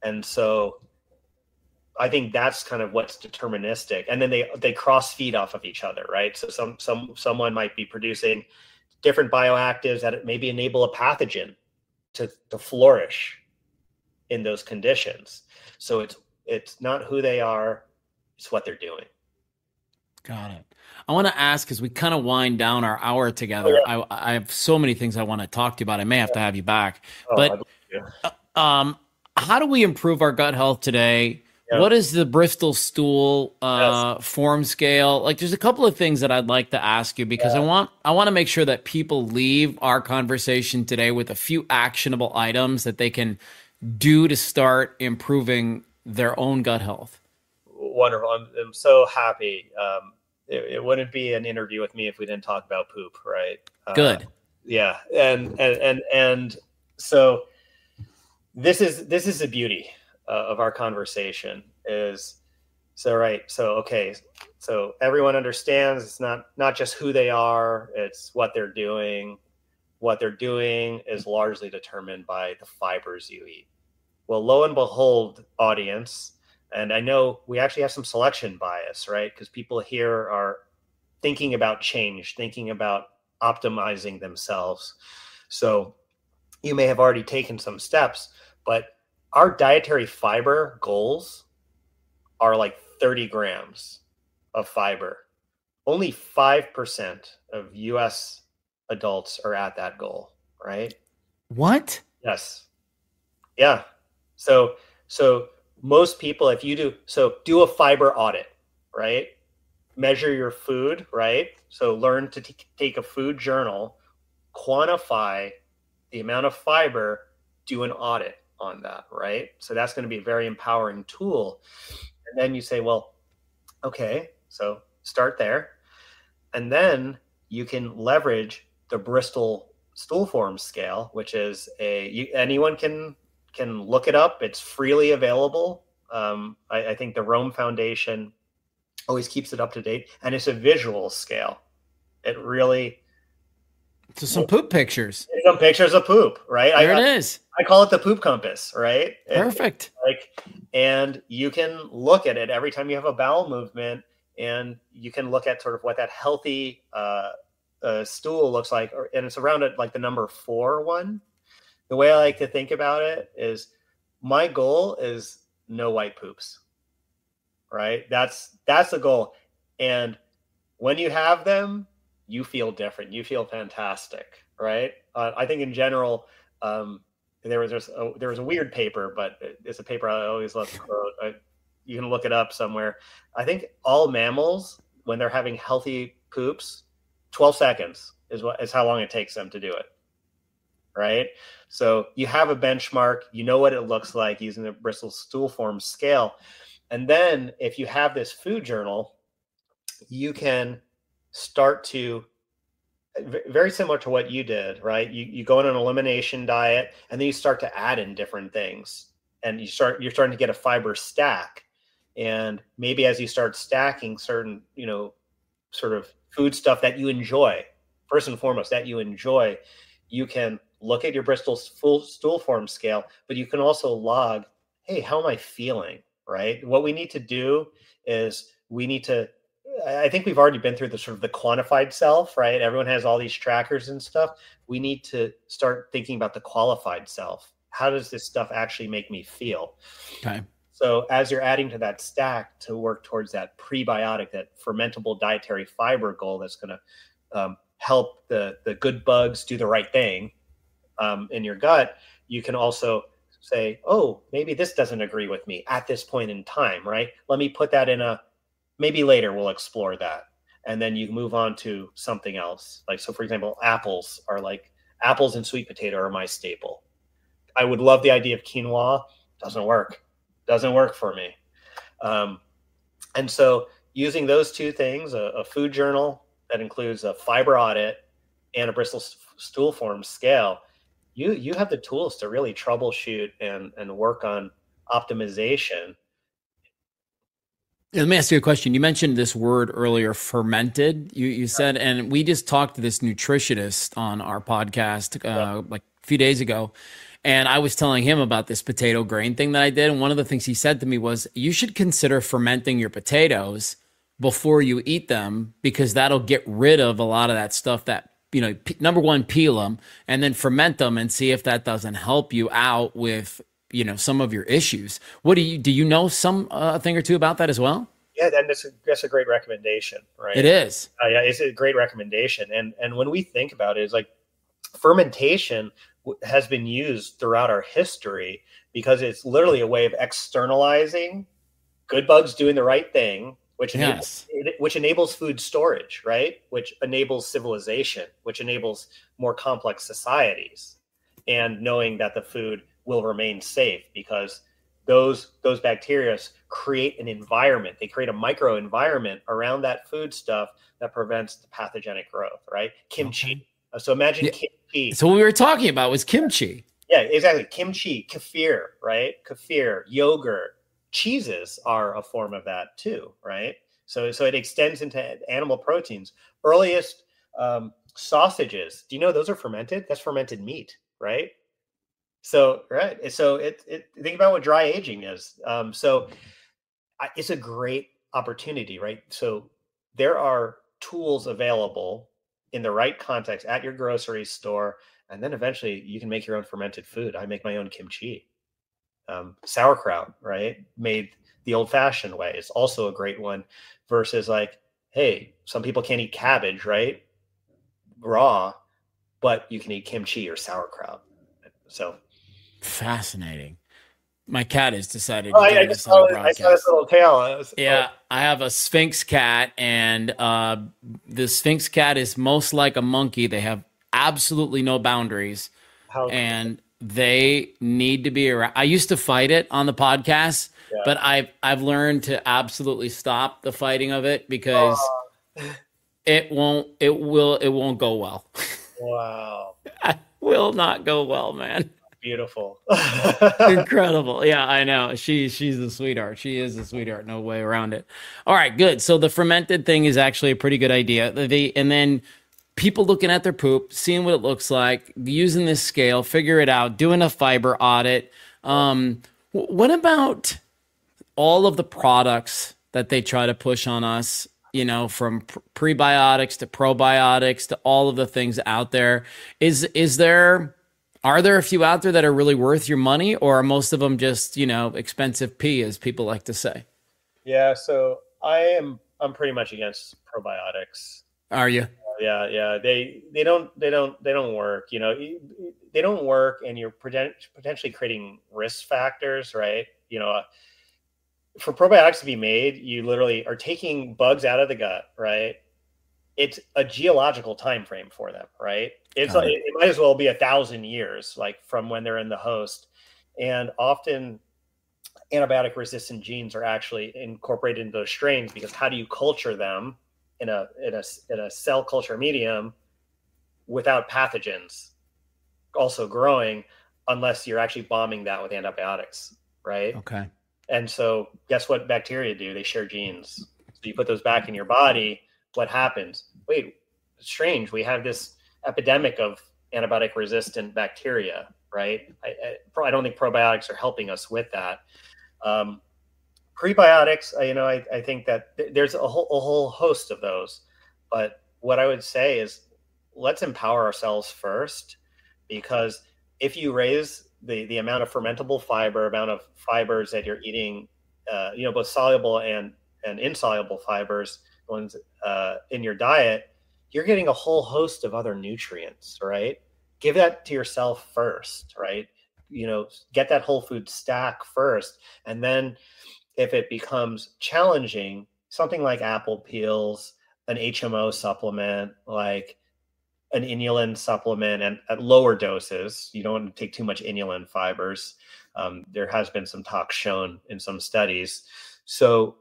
And so I think that's kind of what's deterministic. And then they cross feed off of each other, right? So someone might be producing different bioactives that maybe enable a pathogen to flourish in those conditions. So it's not who they are, it's what they're doing. Got it. I want to ask, as we kind of wind down our hour together, I have so many things I want to talk to you about. I may have to have you back. But how do we improve our gut health today? Yeah. What is the Bristol stool form scale? Like, there's a couple of things that I'd like to ask you, because I want to make sure that people leave our conversation today with a few actionable items that they can do to start improving their own gut health. Wonderful. I'm so happy. It wouldn't be an interview with me if we didn't talk about poop, right? Good. Yeah. And so this is the beauty of our conversation is, so everyone understands it's not just who they are, it's what they're doing. What they're doing is largely determined by the fibers you eat. Well, lo and behold, audience, and I know we actually have some selection bias, right? Because people here are thinking about change, thinking about optimizing themselves. So you may have already taken some steps, but our dietary fiber goals are like 30 grams of fiber. Only 5% of US adults are at that goal, right? What? Yes. Yeah. So most people, if you do a fiber audit, right? Measure your food, right? So learn to take a food journal, quantify the amount of fiber, do an audit on that, right? So that's going to be a very empowering tool. And then you say, well, okay, so start there. And then you can leverage the Bristol stool form scale, which is anyone can look it up. It's freely available. I think the Rome Foundation always keeps it up to date, and it's a visual scale. It really. So some poop pictures. Some pictures of poop, right? There it is. I call it the poop compass, right? Perfect. And you can look at it every time you have a bowel movement, and you can look at sort of what that healthy stool looks like, and it's around it like the number 4 one. The way I like to think about it is my goal is no white poops, right? That's the goal. And when you have them, you feel different. You feel fantastic, right? I think in general, there was a weird paper, but it's a paper I always love to quote. You can look it up somewhere. I think all mammals, when they're having healthy poops, 12 seconds is how long it takes them to do it. Right? So you have a benchmark, you know what it looks like using the Bristol stool form scale. And then if you have this food journal, you can start to, very similar to what you did, right? You go on an elimination diet, and then you start to add in different things. and you're starting to get a fiber stack. And maybe as you start stacking certain, sort of food stuff that you enjoy, first and foremost, that you enjoy, you can look at your Bristol stool form scale, but you can also log, hey, how am I feeling, right? What we need to do is I think we've already been through the sort of the quantified self, right? Everyone has all these trackers and stuff. We need to start thinking about the qualified self. How does this stuff actually make me feel? Okay. So as you're adding to that stack to work towards that prebiotic, that fermentable dietary fiber goal that's going to help the good bugs do the right thing in your gut, you can also say, oh, maybe this doesn't agree with me at this point in time, right? Let me put that maybe later we'll explore that. And then you move on to something else. Like, so for example, apples and sweet potato are my staple. I would love the idea of quinoa. Doesn't work for me. And so using those two things, a food journal that includes a fiber audit and a Bristol stool form scale, you have the tools to really troubleshoot and work on optimization. Let me ask you a question. You mentioned this word earlier, fermented. You said, and we just talked to this nutritionist on our podcast like a few days ago, and I was telling him about this potato grain thing that I did. And one of the things he said to me was, you should consider fermenting your potatoes before you eat them, because that'll get rid of a lot of that stuff that, number one, peel them and then ferment them and see if that doesn't help you out with, some of your issues. Do you know some thing or two about that as well? Yeah, and that's a great recommendation, right? It is. Yeah, it's a great recommendation. And when we think about it, it's like fermentation has been used throughout our history because it's literally a way of externalizing good bugs doing the right thing, which enables food storage, right? Which enables civilization, which enables more complex societies, and knowing that the food will remain safe because those bacteria create an environment. They create a micro environment around that food stuff that prevents the pathogenic growth, right? Kimchi. Okay. So imagine kimchi. So what we were talking about was kimchi. Yeah, exactly. Kimchi, kefir, right? Kefir, yogurt, cheeses are a form of that too, right? So it extends into animal proteins. Earliest sausages, do you know those are fermented? That's fermented meat, right? So, right. So think about what dry aging is. So it's a great opportunity, right? So there are tools available in the right context at your grocery store. And then eventually you can make your own fermented food. I make my own kimchi, sauerkraut, right? Made the old fashioned way. It's also a great one versus like, hey, some people can't eat cabbage, right? Raw, but you can eat kimchi or sauerkraut. So fascinating. My cat has decided I saw this little tail. I have a Sphinx cat, and the Sphinx cat is most like a monkey. They have absolutely no boundaries, and they need to be around. I used to fight it on the podcast, but I've learned to absolutely stop the fighting of it because it won't go well. Wow. It will not go well, man. Beautiful. Incredible. Yeah, I know. She's a sweetheart. She is a sweetheart. No way around it. All right, good. So the fermented thing is actually a pretty good idea. And then people looking at their poop, seeing what it looks like, using this scale, figure it out, doing a fiber audit. What about all of the products that they try to push on us, from prebiotics to probiotics to all of the things out there? Are there a few out there that are really worth your money, or are most of them just, expensive pee, as people like to say? Yeah. So I'm pretty much against probiotics. Are you? Yeah. They don't work, they don't work, and you're potentially creating risk factors, right? For probiotics to be made, you literally are taking bugs out of the gut, right? It's a geological time frame for them, right? It might as well be 1,000 years, like from when they're in the host. And often antibiotic resistant genes are actually incorporated into those strains, because how do you culture them in a cell culture medium without pathogens also growing, unless you're actually bombing that with antibiotics? right? Okay. And so guess what bacteria do? They share genes. So you put those back in your body, what happens? Wait, strange. We have this epidemic of antibiotic resistant bacteria, right? I don't think probiotics are helping us with that. Prebiotics, I think that there's a whole host of those. But what I would say is let's empower ourselves first, because if you raise the amount of fermentable fiber, amount of fibers that you're eating, both soluble and insoluble fibers, ones in your diet, you're getting a whole host of other nutrients, right? Give that to yourself first, right? Get that whole food stack first. And then if it becomes challenging, something like apple peels, an HMO supplement, like an inulin supplement, and at lower doses, you don't want to take too much inulin fibers. There has been some talk shown in some studies. So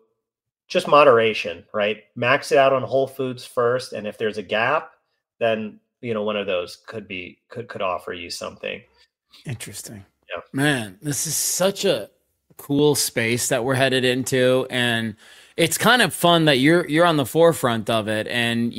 just moderation, right? Max it out on whole foods first. And if there's a gap, then, one of those could offer you something. Interesting. Yeah. Man, this is such a cool space that we're headed into. And it's kind of fun that you're on the forefront of it. And,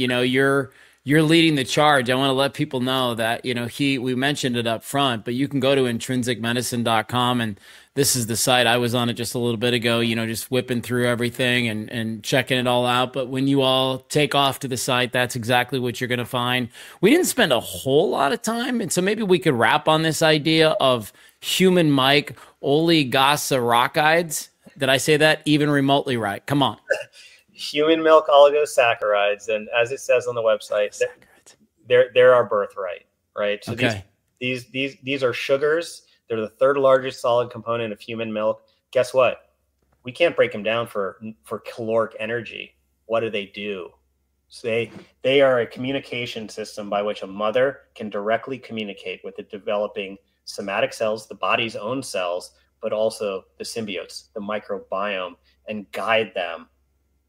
you're leading the charge. I want to let people know that, we mentioned it up front, but you can go to intrinsicmedicine.com, and this is the site. I was on it just a little bit ago, just whipping through everything and checking it all out. But when you all take off to the site, that's exactly what you're going to find. We didn't spend a whole lot of time, and so maybe we could wrap on this idea of human mic oligosaccharides. Did I say that even remotely right? Come on. Human milk oligosaccharides, and as it says on the website, they're our birthright, right? So okay. these are sugars. They're the third largest solid component of human milk. Guess what? We can't break them down for caloric energy. What do? So they are a communication system by which a mother can directly communicate with the developing somatic cells, the body's own cells, but also the symbiotes, the microbiome, and guide them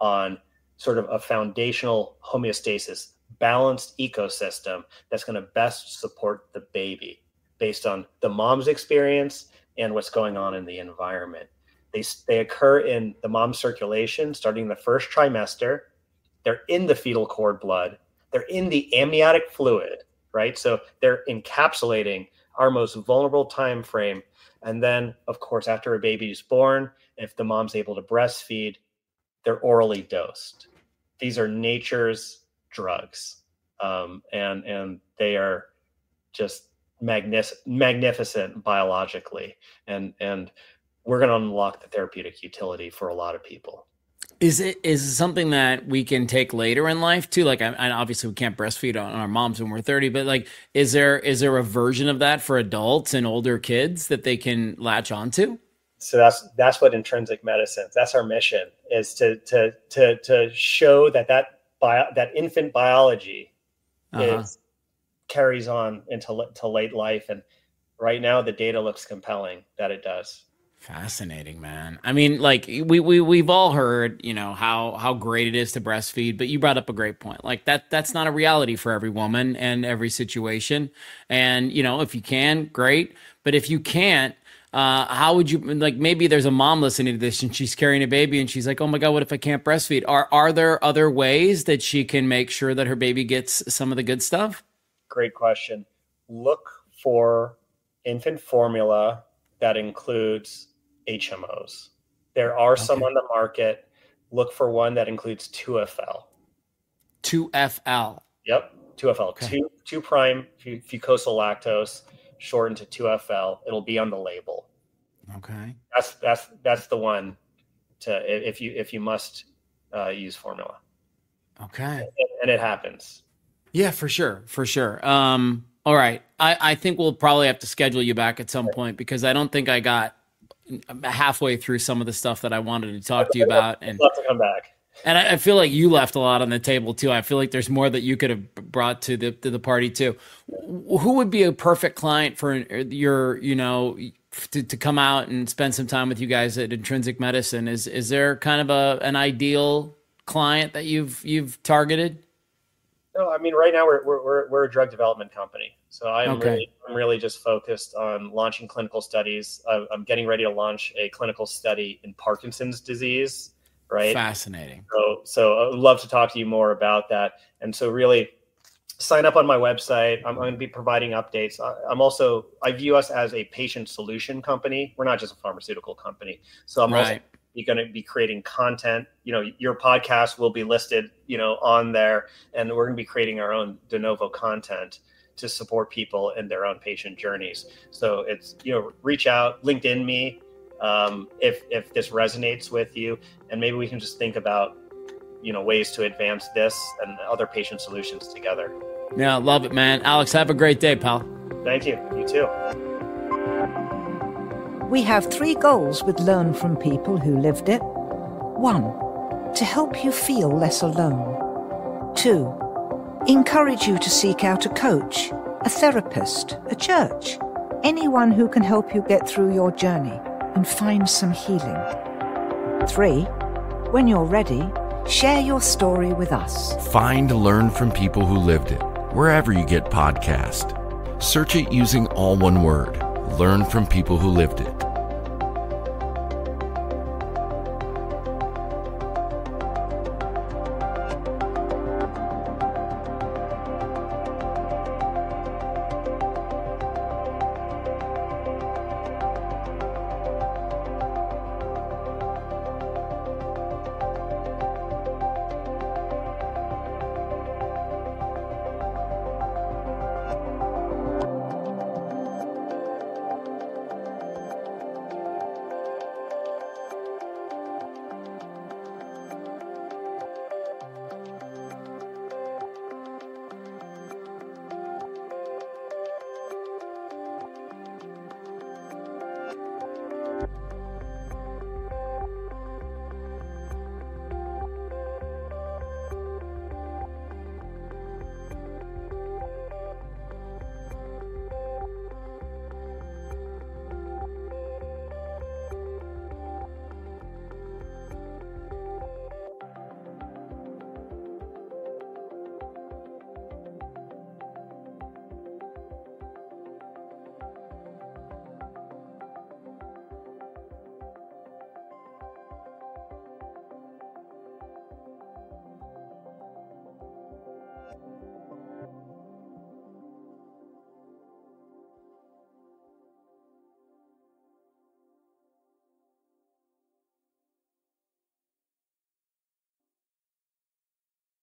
on sort of a foundational homeostasis, balanced ecosystem that's going to best support the baby based on the mom's experience and what's going on in the environment. They occur in the mom's circulation starting the first trimester. They're in the fetal cord blood. They're in the amniotic fluid, right? So they're encapsulating our most vulnerable time frame. And then, of course, after a baby is born, if the mom's able to breastfeed, they're orally dosed. These are nature's drugs, and they are just magnificent biologically, and we're going to unlock the therapeutic utility for a lot of people. Is it something that we can take later in life too? Like, I obviously we can't breastfeed on our moms when we're 30, but like, is there a version of that for adults and older kids that they can latch onto? So that's what Intrinsic Medicine, that's our mission, is to show that infant biology carries on into late life. And right now the data looks compelling that it does. Fascinating, man. I mean, like we've all heard, how great it is to breastfeed, but you brought up a great point. Like that's not a reality for every woman and every situation. And, if you can, great. But if you can't, how would you, like, maybe there's a mom listening to this and she's carrying a baby and she's like, oh my God, what if I can't breastfeed? Are there other ways that she can make sure that her baby gets some of the good stuff? Great question. Look for infant formula that includes HMOs. There are some on the market. Look for one that includes 2FL. 2FL. Yep, 2FL. Okay. 2' fucosal lactose, shortened to 2FL. It'll be on the label. Okay. That's the one if you must use formula. Okay. And it happens. Yeah, for sure. All right. I think we'll probably have to schedule you back at some point, because I don't think I got halfway through some of the stuff that I wanted to talk to you about. And love to come back. And I feel like you left a lot on the table too. I feel like there's more that you could have brought to the party too. Who would be a perfect client for your, to come out and spend some time with you guys at Intrinsic Medicine? Is there kind of an ideal client that you've targeted? No, I mean, right now we're a drug development company. So I'm really just focused on launching clinical studies. I'm getting ready to launch a clinical study in Parkinson's disease, right? Fascinating. So I would love to talk to you more about that. And so really sign up on my website. I'm going to be providing updates. I view us as a patient solution company. We're not just a pharmaceutical company. So I'm also going to be creating content. Your podcast will be listed, on there, and we're going to be creating our own de novo content to support people in their own patient journeys. So it's, reach out, LinkedIn me, if this resonates with you, and maybe we can just think about, ways to advance this and other patient solutions together. Yeah, love it, man. Alex, have a great day, pal. Thank you. You too. We have 3 goals with Learn from People Who Lived It. 1, to help you feel less alone. 2, encourage you to seek out a coach, a therapist, a church, anyone who can help you get through your journey and find some healing. 3, when you're ready, share your story with us. Find Learn from People Who Lived It wherever you get podcasts. Search it using all one word. Learn from People Who Lived It.